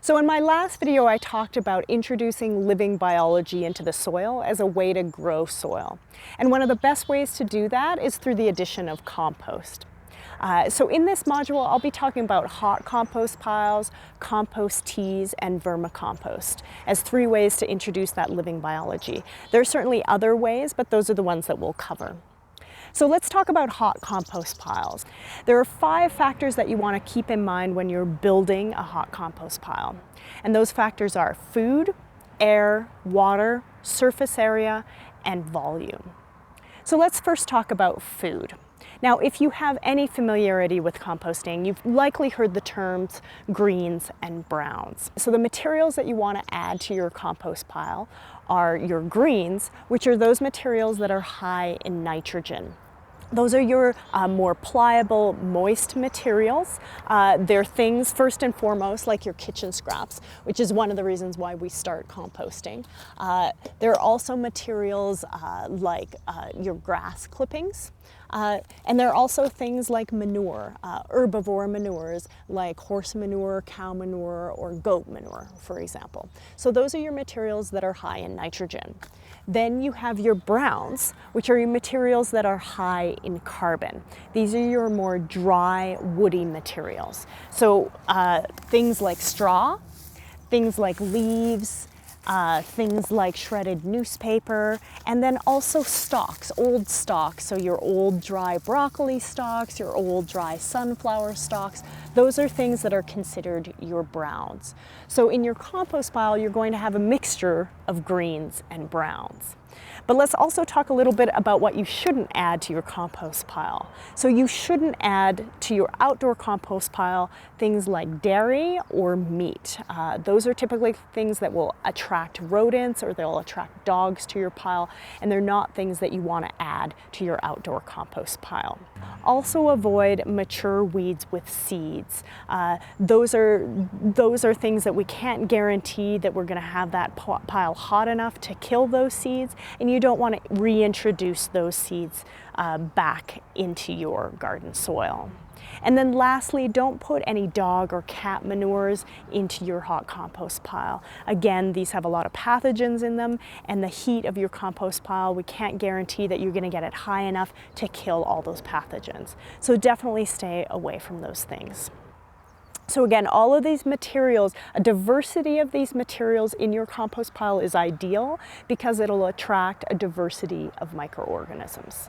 So in my last video, I talked about introducing living biology into the soil as a way to grow soil. And one of the best ways to do that is through the addition of compost. So in this module, I'll be talking about hot compost piles, compost teas, and vermicompost as 3 ways to introduce that living biology. There are certainly other ways, but those are the ones that we'll cover. So let's talk about hot compost piles. There are 5 factors that you want to keep in mind when you're building a hot compost pile. And those factors are food, air, water, surface area, and volume. So let's first talk about food. Now, if you have any familiarity with composting, you've likely heard the terms greens and browns. So the materials that you want to add to your compost pile are your greens, which are those materials that are high in nitrogen. Those are your more pliable, moist materials. They're things, first and foremost, like your kitchen scraps, which is one of the reasons why we start composting. There are also materials like your grass clippings. And there are also things like manure, herbivore manures, like horse manure, cow manure, or goat manure, for example. So those are your materials that are high in nitrogen. Then you have your browns, which are your materials that are high in carbon. These are your more dry, woody materials. So things like straw, things like leaves, things like shredded newspaper, and then also stalks, old stalks. So your old dry broccoli stalks, your old dry sunflower stalks, those are things that are considered your browns. So in your compost pile, you're going to have a mixture of greens and browns. But let's also talk a little bit about what you shouldn't add to your compost pile. So you shouldn't add to your outdoor compost pile things like dairy or meat. Those are typically things that will attract rodents or they'll attract dogs to your pile, and they're not things that you want to add to your outdoor compost pile. Also avoid mature weeds with seeds. Those are things that we can't guarantee that we're going to have that pile hot enough to kill those seeds, and you don't want to reintroduce those seeds back into your garden soil. And then lastly, don't put any dog or cat manures into your hot compost pile. Again, these have a lot of pathogens in them, and the heat of your compost pile, we can't guarantee that you're going to get it high enough to kill all those pathogens. So definitely stay away from those things. So again, all of these materials, a diversity of these materials in your compost pile is ideal because it'll attract a diversity of microorganisms.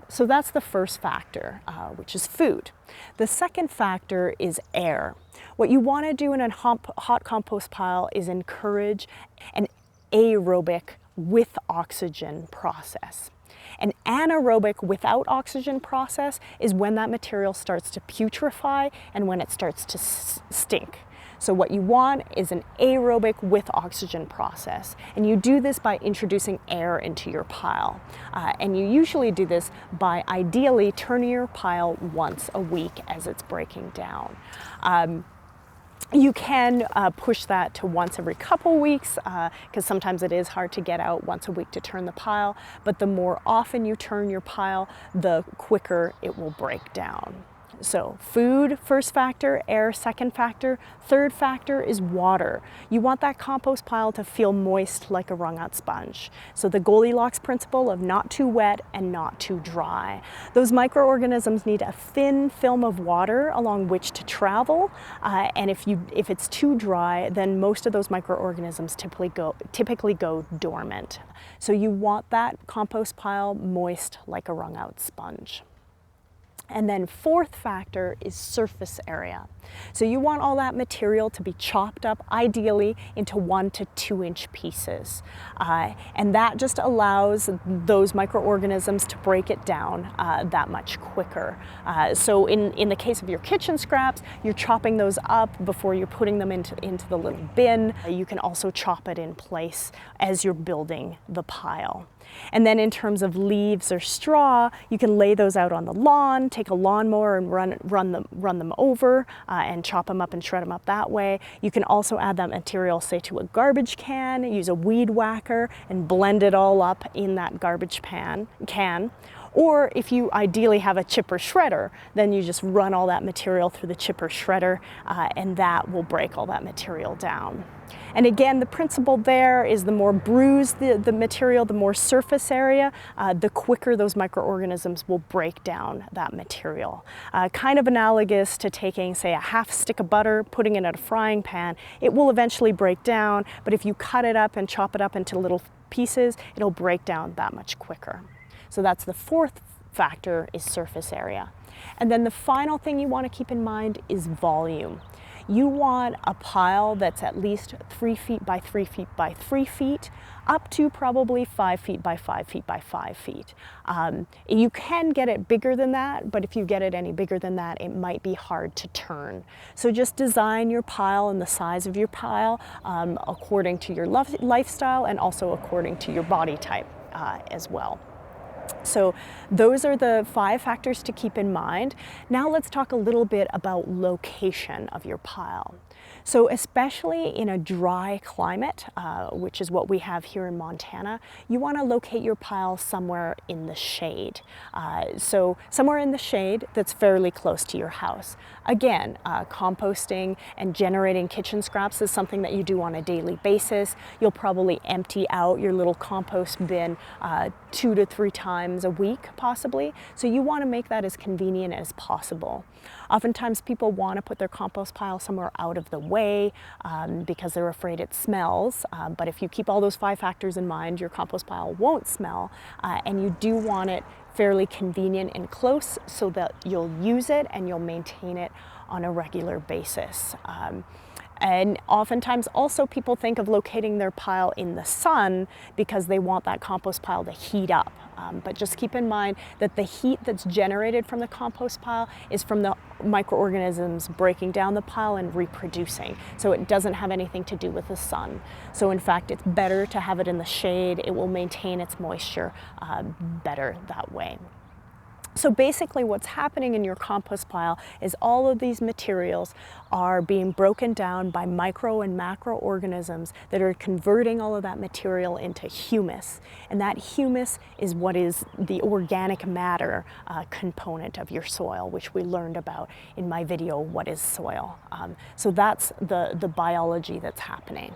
So that's the first factor, which is food. The second factor is air. What you want to do in a hot compost pile is encourage an aerobic with oxygen process. An anaerobic without oxygen process is when that material starts to putrefy and when it starts to stink. So what you want is an aerobic with oxygen process. And you do this by introducing air into your pile. And you usually do this by ideally turning your pile once a week as it's breaking down. You can push that to once every couple weeks because sometimes it is hard to get out once a week to turn the pile, but the more often you turn your pile, the quicker it will break down. So food, first factor, air, second factor. Third factor is water. You want that compost pile to feel moist like a wrung out sponge. So the Goldilocks principle of not too wet and not too dry. Those microorganisms need a thin film of water along which to travel. And if it's too dry, then most of those microorganisms typically go dormant. So you want that compost pile moist like a wrung out sponge. And then fourth factor is surface area. So you want all that material to be chopped up, ideally into 1 to 2 inch pieces. And that just allows those microorganisms to break it down that much quicker. So in the case of your kitchen scraps, you're chopping those up before you're putting them into the little bin. You can also chop it in place as you're building the pile. And then in terms of leaves or straw, you can lay those out on the lawn, take a lawnmower and run them over and chop them up and shred them up that way. You can also add that material, say, to a garbage can, use a weed whacker and blend it all up in that garbage can. Or if you ideally have a chipper shredder, then you just run all that material through the chipper shredder and that will break all that material down. And again, the principle there is the more bruised the material, the more surface area, the quicker those microorganisms will break down that material. Kind of analogous to taking, say, a half stick of butter, putting it in a frying pan. It will eventually break down, but if you cut it up and chop it up into little pieces, it'll break down that much quicker. So that's the fourth factor, is surface area. And then the final thing you want to keep in mind is volume. You want a pile that's at least 3 feet by 3 feet by 3 feet, up to probably 5 feet by 5 feet by 5 feet. You can get it bigger than that, but if you get it any bigger than that, it might be hard to turn. So just design your pile and the size of your pile according to your lifestyle and also according to your body type as well. So those are the 5 factors to keep in mind. Now let's talk a little bit about location of your pile. So especially in a dry climate, which is what we have here in Montana, you want to locate your pile somewhere in the shade. So somewhere in the shade that's fairly close to your house. Again, composting and generating kitchen scraps is something that you do on a daily basis. You'll probably empty out your little compost bin 2 to 3 times a week, possibly. So you want to make that as convenient as possible. Oftentimes people want to put their compost pile somewhere out of the way because they're afraid it smells. But if you keep all those 5 factors in mind, your compost pile won't smell, and you do want it fairly convenient and close so that you'll use it and you'll maintain it on a regular basis. And oftentimes also people think of locating their pile in the sun because they want that compost pile to heat up. But just keep in mind that the heat that's generated from the compost pile is from the microorganisms breaking down the pile and reproducing. So it doesn't have anything to do with the sun. So in fact, it's better to have it in the shade. It will maintain its moisture better that way. So basically what's happening in your compost pile is all of these materials are being broken down by micro and macroorganisms that are converting all of that material into humus. And that humus is what is the organic matter component of your soil, which we learned about in my video, What is Soil? So that's the biology that's happening.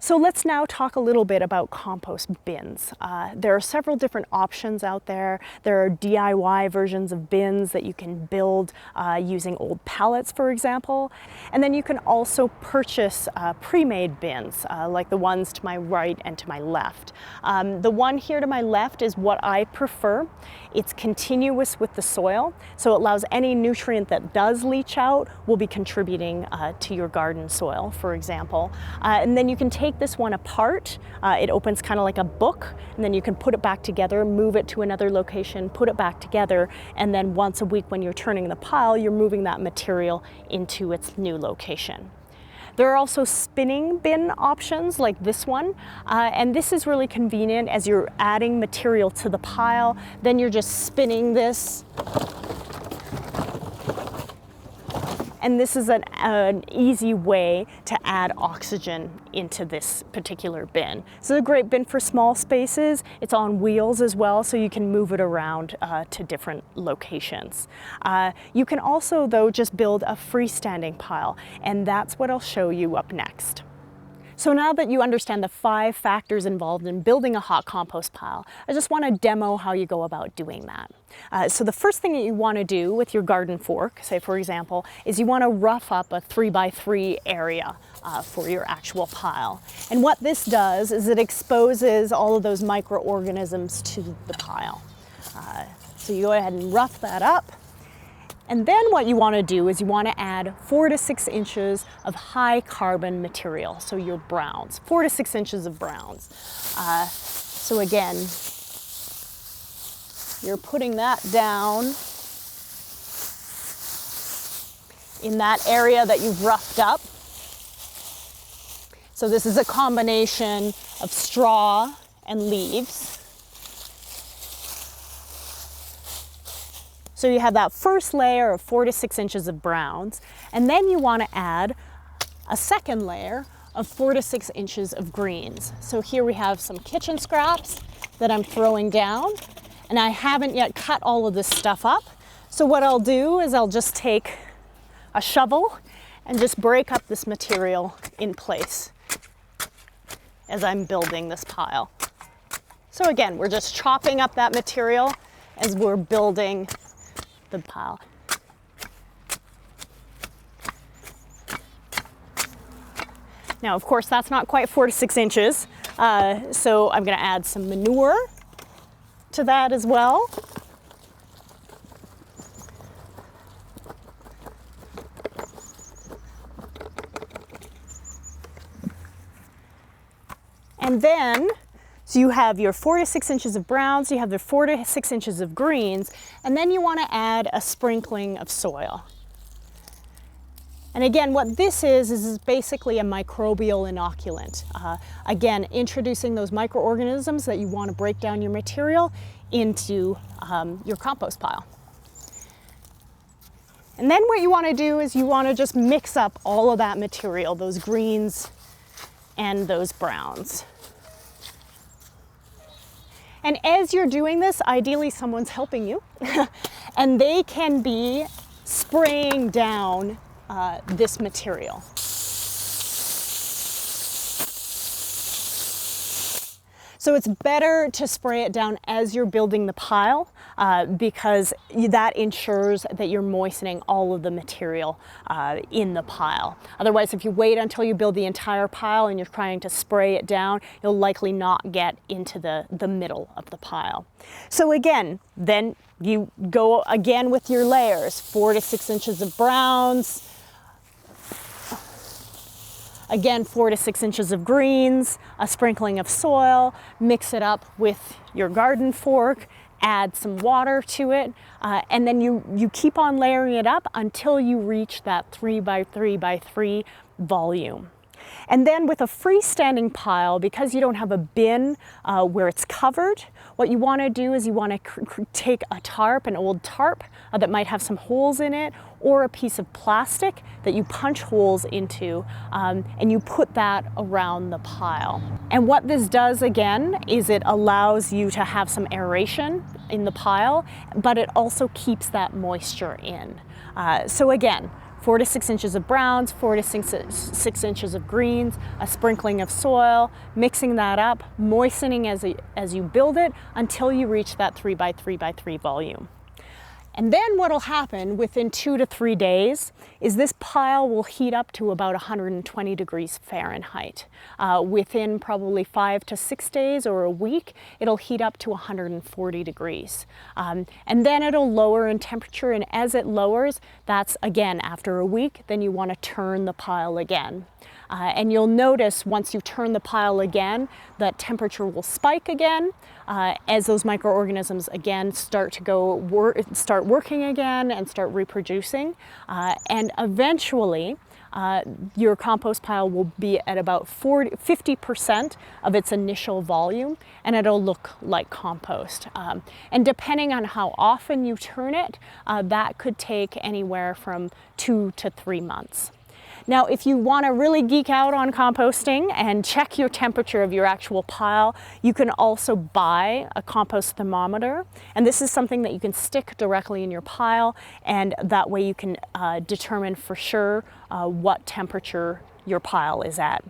So let's now talk a little bit about compost bins. There are several different options out there. There are DIY versions of bins that you can build using old pallets, for example. And then you can also purchase pre-made bins, like the ones to my right and to my left. The one here to my left is what I prefer. It's continuous with the soil, so it allows any nutrient that does leach out will be contributing to your garden soil, for example. And then you can take this one apart. It opens kind of like a book, and then you can put it back together, move it to another location, put it back together, and then once a week when you're turning the pile, you're moving that material into its new location. There are also spinning bin options like this one, and this is really convenient as you're adding material to the pile. Then you're just spinning this. And this is an easy way to add oxygen into this particular bin. So it's a great bin for small spaces. It's on wheels as well, so you can move it around to different locations. You can also, though, just build a freestanding pile, and that's what I'll show you up next. So now that you understand the 5 factors involved in building a hot compost pile, I just want to demo how you go about doing that. So the first thing that you want to do with your garden fork, say for example, is you want to rough up a 3x3 area for your actual pile. And what this does is it exposes all of those microorganisms to the pile. So you go ahead and rough that up. And then what you want to do is you want to add 4 to 6 inches of high carbon material, so your browns, 4 to 6 inches of browns. So again, you're putting that down in that area that you've roughed up. So this is a combination of straw and leaves. So you have that first layer of 4 to 6 inches of browns, and then you want to add a second layer of 4 to 6 inches of greens. So here we have some kitchen scraps that I'm throwing down, And I haven't yet cut all of this stuff up. So what I'll do is I'll just take a shovel and just break up this material in place as I'm building this pile. So again, we're just chopping up that material as we're building the pile. Now, of course, that's not quite 4 to 6 inches. So I'm gonna add some manure to that as well. And then, so you have your 4 to 6 inches of browns, you have the 4 to 6 inches of greens, and then you want to add a sprinkling of soil. And again, what this is basically a microbial inoculant. Again, introducing those microorganisms that you want to break down your material into your compost pile. And then what you want to do is you want to just mix up all of that material, those greens and those browns. And as you're doing this, ideally someone's helping you and they can be spraying down this material. So it's better to spray it down as you're building the pile because that ensures that you're moistening all of the material in the pile. Otherwise, if you wait until you build the entire pile and you're trying to spray it down, you'll likely not get into the middle of the pile. So again, then you go again with your layers, 4 to 6 inches of browns, again, 4 to 6 inches of greens, a sprinkling of soil, mix it up with your garden fork, add some water to it, and then you keep on layering it up until you reach that 3 by 3 by 3 volume. And then with a freestanding pile, because you don't have a bin where it's covered, what you want to do is you want to take a tarp, an old tarp that might have some holes in it, or a piece of plastic that you punch holes into, and you put that around the pile. And what this does again is it allows you to have some aeration in the pile, but it also keeps that moisture in. So again, 4 to 6 inches of browns, 4 to 6 inches of greens, a sprinkling of soil, mixing that up, moistening as you build it until you reach that 3 by 3 by 3 volume. And then what'll happen within 2 to 3 days is this pile will heat up to about 120 degrees Fahrenheit. Within probably 5 to 6 days or a week, it'll heat up to 140 degrees. And then it'll lower in temperature, and as it lowers, that's again after a week, then you want to turn the pile again. And you'll notice once you turn the pile again, that temperature will spike again as those microorganisms again start working again and start reproducing. And eventually, your compost pile will be at about 50% of its initial volume, and it'll look like compost. And depending on how often you turn it, that could take anywhere from 2 to 3 months. Now, if you want to really geek out on composting and check your temperature of your actual pile, you can also buy a compost thermometer. And this is something that you can stick directly in your pile, and that way you can determine for sure what temperature your pile is at.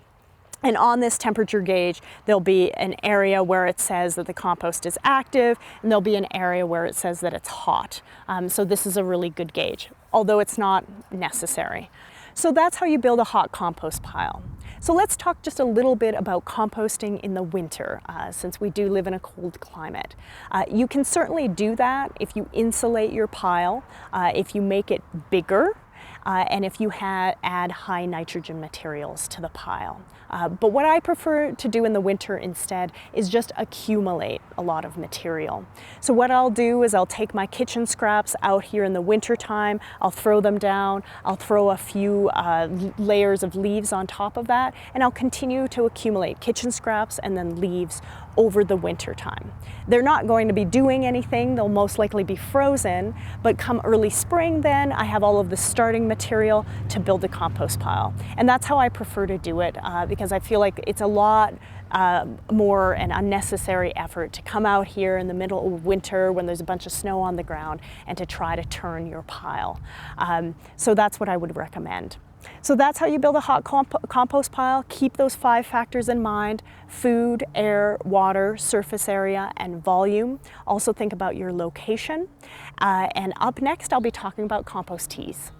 And on this temperature gauge, there'll be an area where it says that the compost is active, and there'll be an area where it says that it's hot. So this is a really good gauge, although it's not necessary. So that's how you build a hot compost pile. So let's talk just a little bit about composting in the winter, since we do live in a cold climate. You can certainly do that if you insulate your pile, if you make it bigger, and if you add high nitrogen materials to the pile. But what I prefer to do in the winter instead is just accumulate a lot of material. So what I'll do is I'll take my kitchen scraps out here in the winter time, I'll throw them down, I'll throw a few layers of leaves on top of that, and I'll continue to accumulate kitchen scraps and then leaves over the winter time. They're not going to be doing anything, they'll most likely be frozen, but come early spring then, I have all of the starting material to build the compost pile. And that's how I prefer to do it because I feel like it's a lot more an unnecessary effort to come out here in the middle of winter when there's a bunch of snow on the ground and to try to turn your pile. So that's what I would recommend. So that's how you build a hot compost pile. Keep those 5 factors in mind: food, air, water, surface area, and volume. Also think about your location. And up next, I'll be talking about compost teas.